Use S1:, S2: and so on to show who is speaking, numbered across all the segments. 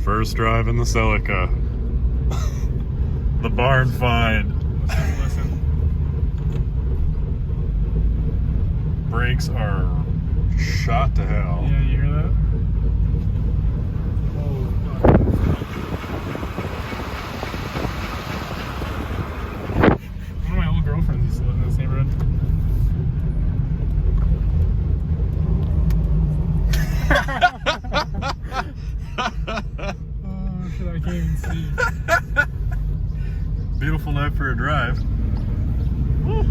S1: First drive in the Celica. The barn find.
S2: Listen.
S1: Brakes are shot to hell.
S2: Yeah, you hear that? Oh, God. One of my old girlfriends used to live in this neighborhood. Oh, shit, I can't even see.
S1: Beautiful night for a drive. Woo.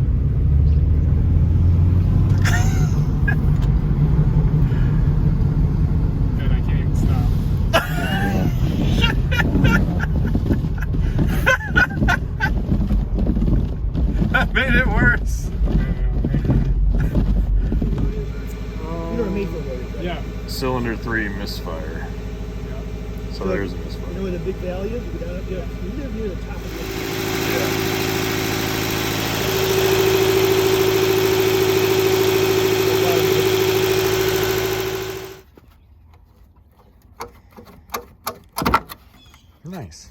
S2: Good, I can't even stop.
S1: That made it worse.
S2: Yeah.
S1: Cylinder 3 misfire. So there's a misfire.
S3: You know where the big valley is? You go down, you live near the top of
S1: Yeah. Nice.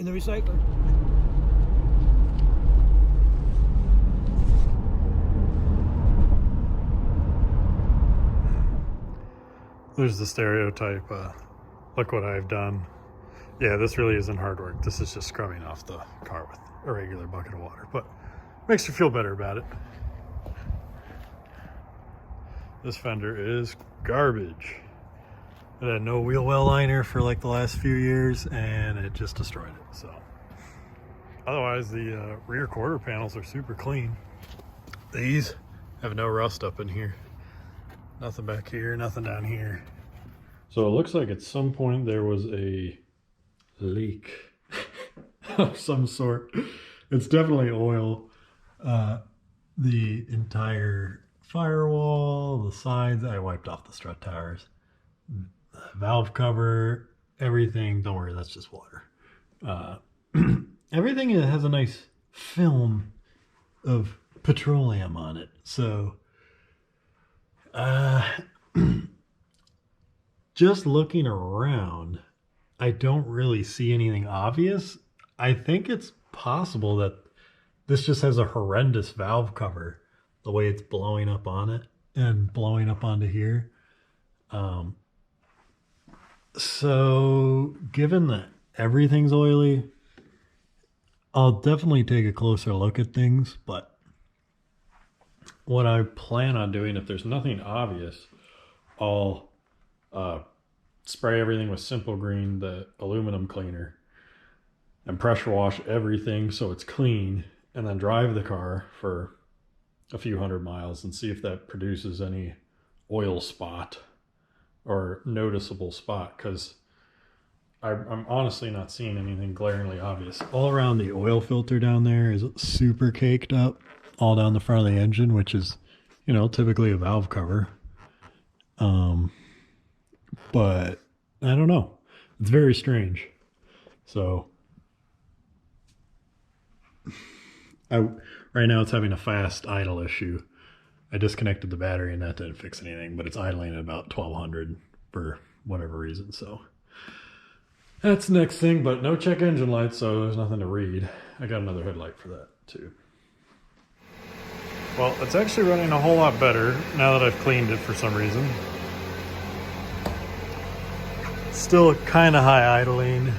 S3: in the recycler.
S1: There's the stereotype, look what I've done. Yeah, this really isn't hard work. This is just scrubbing off the car with a regular bucket of water, but makes you feel better about it. This fender is garbage. It had no wheel well liner for like the last few years and it just destroyed it, so. Otherwise, the rear quarter panels are super clean. These have no rust up in here. Nothing back here, nothing down here. So it looks like at some point there was a leak of some sort. It's definitely oil. The entire firewall, the sides, I wiped off the strut towers. The valve cover, everything, don't worry, that's just water. Everything has a nice film of petroleum on it. So just looking around, I don't really see anything obvious. I think it's possible that this just has a horrendous valve cover, the way it's blowing up on it and blowing up onto here. So given that everything's oily, I'll definitely take a closer look at things, but what I plan on doing, if there's nothing obvious, I'll spray everything with Simple Green, the aluminum cleaner, and pressure wash everything so it's clean, and then drive the car for a few hundred miles and see if that produces any oil spot or noticeable spot, because I'm honestly not seeing anything glaringly obvious. All around the oil filter down there is super caked up, all down the front of the engine, which is, you know, typically a valve cover. But I don't know. It's very strange. So right now it's having a fast idle issue. I disconnected the battery and that didn't fix anything, but it's idling at about 1200 for whatever reason. So that's the next thing, but no check engine lights, so there's nothing to read. I got another headlight for that too. Well, it's actually running a whole lot better now that I've cleaned it for some reason. Still kind of high idling.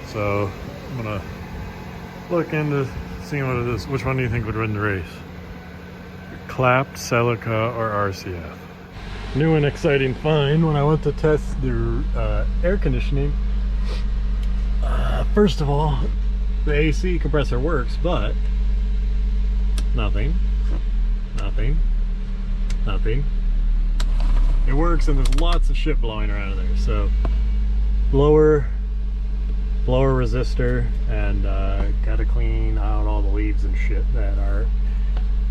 S1: So I'm gonna look into seeing what it is. Which one do you think would win the race? Clapped, Celica, or RCF? New and exciting find when I went to test the air conditioning. First of all, the AC compressor works, but nothing. It works, and there's lots of shit blowing around in there. So blower resistor, and gotta clean out all the leaves and shit that are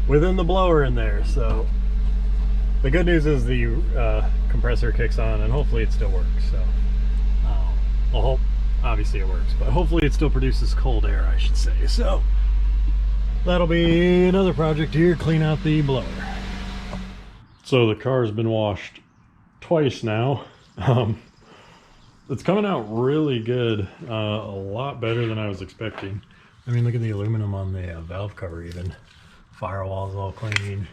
S1: within the blower in there. So the good news is the compressor kicks on, and hopefully it still works. So well, obviously it works, but hopefully it still produces cold air, I should say. So that'll be another project here, clean out the blower. So the car's been washed twice now. It's coming out really good, a lot better than I was expecting. I mean, look at the aluminum on the valve cover even. Firewall's all clean.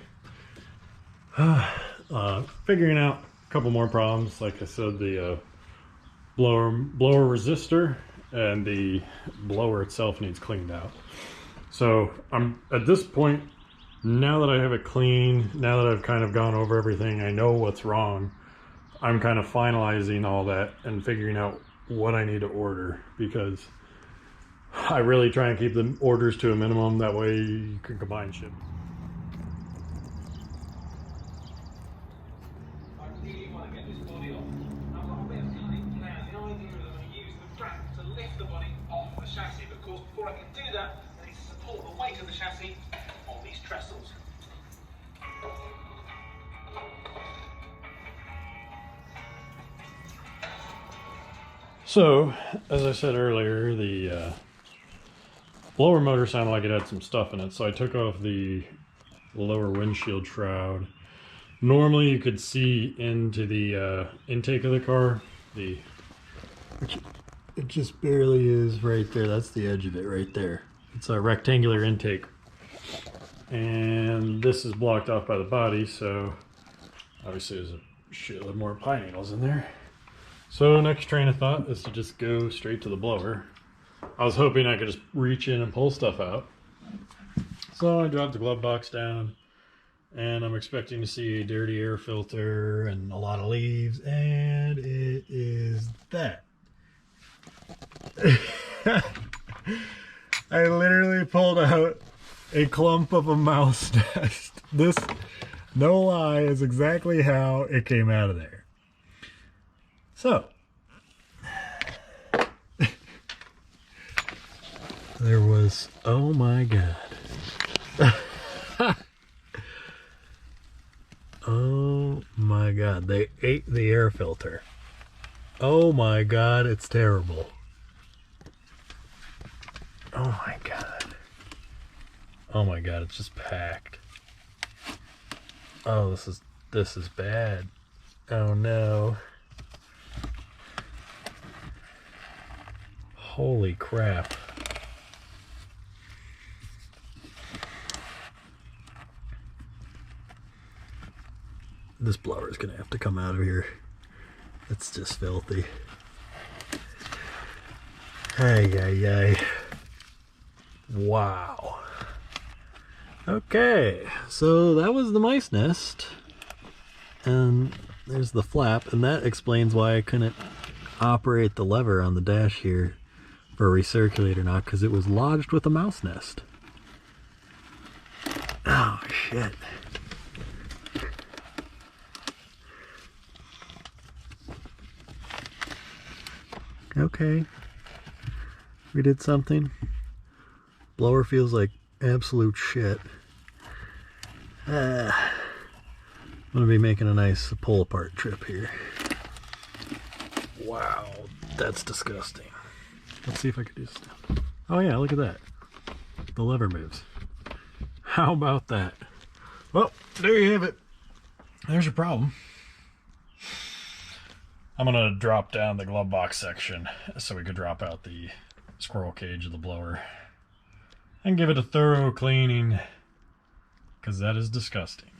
S1: Figuring out a couple more problems. Like I said, the blower resistor and the blower itself needs cleaned out. So I'm at this point, now that I have it clean, now that I've kind of gone over everything, I know what's wrong. I'm kind of finalizing all that and figuring out what I need to order, because I really try and keep the orders to a minimum. That way you can combine ship.
S4: I really want to get this body off. I've got a bit of cunning plan. The idea is I'm going to use the brink to lift the body off the chassis. But of course, before I can do that, I need to support the weight of the chassis on these trestles.
S1: So, as I said earlier, the blower motor sounded like it had some stuff in it, so I took off the lower windshield shroud. Normally you could see into the intake of the car, it just barely is right there. That's the edge of it right there. It's a rectangular intake. And this is blocked off by the body, so obviously there's a shitload more pine needles in there. So next train of thought is to just go straight to the blower. I was hoping I could just reach in and pull stuff out. So I dropped the glove box down, and I'm expecting to see a dirty air filter and a lot of leaves, and it is that. I literally pulled out a clump of a mouse nest. This, no lie, is exactly how it came out of there. So, there was, oh my God. Oh my God, they ate the air filter. Oh my God, it's terrible. Oh my God. Oh my God, it's just packed. Oh, this is bad. Oh no. Holy crap. This blower is gonna have to come out of here. It's just filthy. Ay, ay, ay. Wow. Okay, so that was the mice nest. And there's the flap, and that explains why I couldn't operate the lever on the dash here for a recirculate or not, because it was lodged with a mouse nest. Oh, shit. Okay. We did something. Blower feels like absolute shit. I'm gonna be making a nice pull apart trip here. Wow, that's disgusting. Let's see if I can do stuff. Oh yeah, look at that. The lever moves. How about that? Well, there you have it. There's your problem. I'm gonna drop down the glove box section so we could drop out the squirrel cage of the blower and give it a thorough cleaning, because that is disgusting.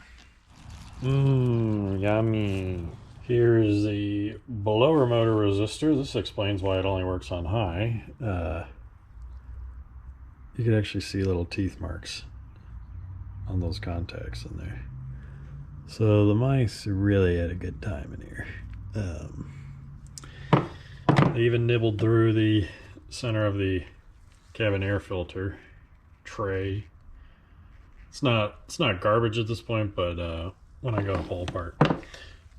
S1: Yummy. Here's the blower motor resistor. This explains why it only works on high. You can actually see little teeth marks on those contacts in there. So the mice really had a good time in here. They even nibbled through the center of the cabin air filter tray. It's not garbage at this point, but when I go to pull apart,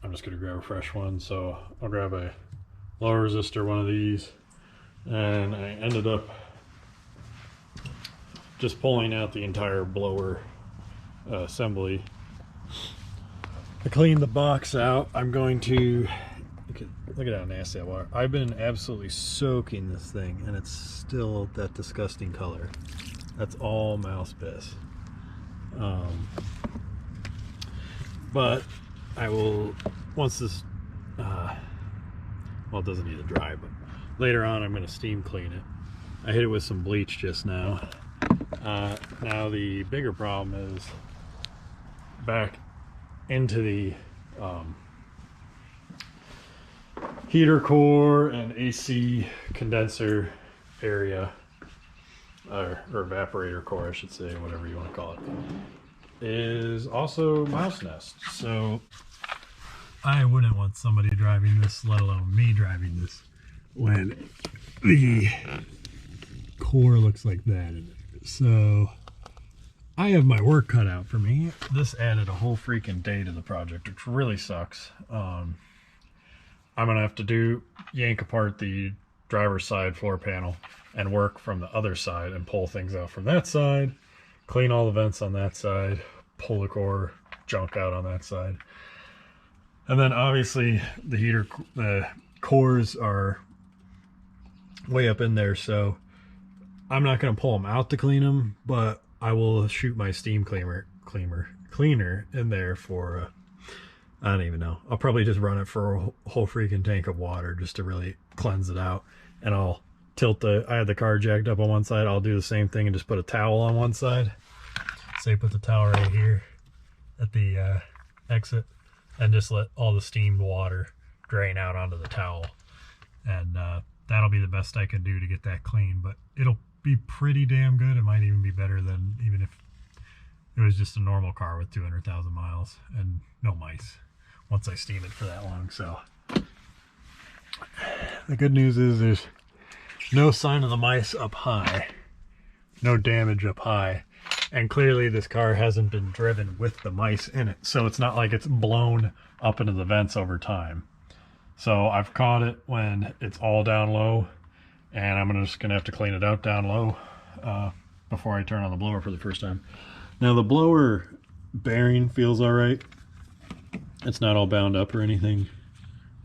S1: I'm just gonna grab a fresh one. So I'll grab a lower resistor, one of these, and I ended up just pulling out the entire blower assembly. I cleaned the box out. I'm going to look at how nasty that water. I've been absolutely soaking this thing, and it's still that disgusting color. That's all mouse piss. But I will, once this, well, it doesn't need to dry, but later on I'm going to steam clean it. I hit it with some bleach just now. Now the bigger problem is back into the heater core and AC condenser area, or evaporator core I should say, whatever you want to call it, is also mouse nest. So I wouldn't want somebody driving this, let alone me driving this, when the core looks like that in it. So I have my work cut out for me. This added a whole freaking day to the project, which really sucks. I'm gonna have to yank apart the driver's side floor panel and work from the other side and pull things out from that side, clean all the vents on that side, pull the core junk out on that side. And then obviously the cores are way up in there, so I'm not going to pull them out to clean them, but I will shoot my steam cleaner in there for, I don't even know. I'll probably just run it for a whole freaking tank of water just to really cleanse it out. And I'll tilt I had the car jacked up on one side. I'll do the same thing and just put a towel on one side. Say put the towel right here at the exit and just let all the steamed water drain out onto the towel. And that'll be the best I can do to get that clean, but it'll be pretty damn good. It might even be better than even if it was just a normal car with 200,000 miles and no mice once I steam it for that long. So the good news is there's no sign of the mice up high, no damage up high, and clearly this car hasn't been driven with the mice in it, so it's not like it's blown up into the vents over time. So I've caught it when it's all down low, and I'm just gonna have to clean it out down low before I turn on the blower for the first time. Now the blower bearing feels all right. It's not all bound up or anything.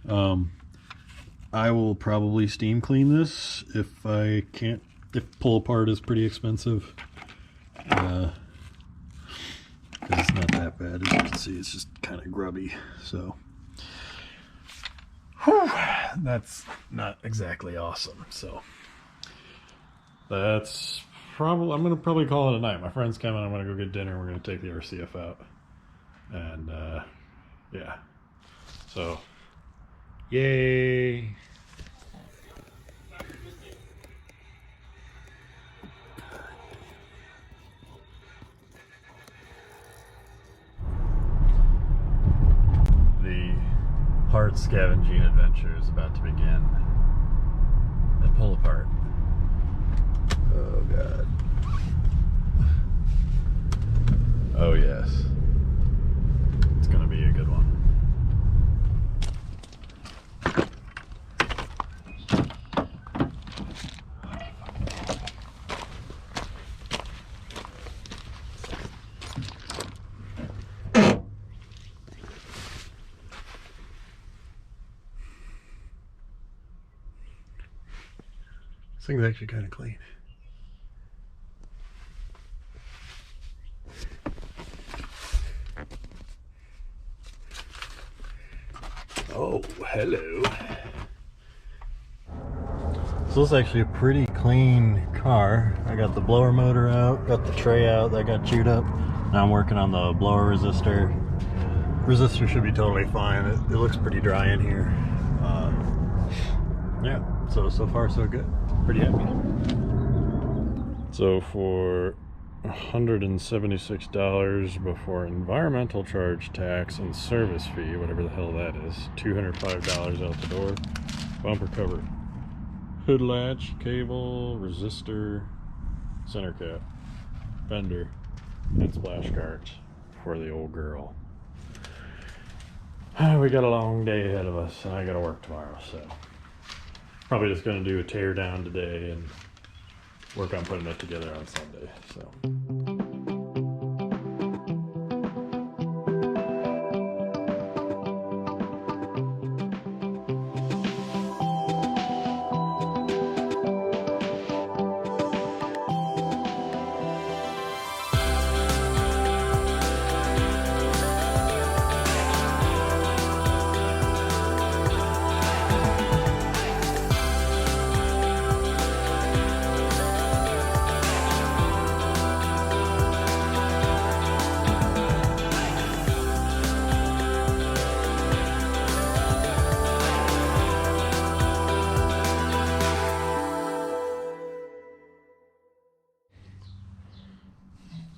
S1: I will probably steam clean this if I can't, if pull apart is pretty expensive. Because it's not that bad. As you can see, it's just kind of grubby. So whew, that's not exactly awesome. So that's probably, I'm gonna probably call it a night. My friend's coming, I'm gonna go get dinner, we're gonna take the RCF out, and yeah, so yay. The part scavenging adventure is about to begin. And pull apart. Oh god. Oh yes. It's gonna be a good one. This thing's actually kind of clean. Oh, hello. So this is actually a pretty clean car. I got the blower motor out, got the tray out that got chewed up. Now I'm working on the blower resistor. Resistor should be totally fine. It looks pretty dry in here. Yeah, so far so good. Pretty happy. So for $176 before environmental charge, tax, and service fee, whatever the hell that is, $205 out the door. Bumper cover, hood latch, cable, resistor, center cap, fender, and splash guards for the old girl. We got a long day ahead of us, and I gotta work tomorrow, so probably just gonna do a tear down today and work on putting it together on Sunday. So.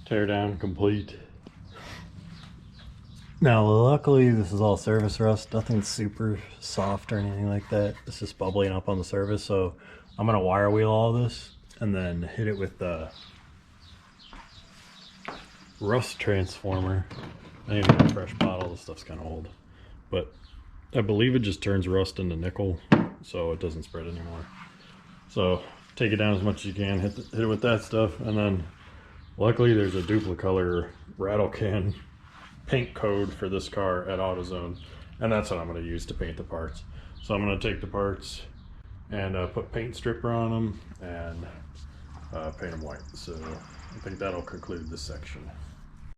S1: Tear down complete. Now, luckily, this is all surface rust. Nothing super soft or anything like that. It's just bubbling up on the surface. So I'm gonna wire wheel all this and then hit it with the rust transformer. I need to get a fresh bottle. This stuff's kind of old, but I believe it just turns rust into nickel, so it doesn't spread anymore. So take it down as much as you can. Hit it with that stuff, and then luckily there's a duplicolor rattle can paint code for this car at AutoZone, and that's what I'm going to use to paint the parts. So I'm going to take the parts and put paint stripper on them and paint them white. So I think that'll conclude this section.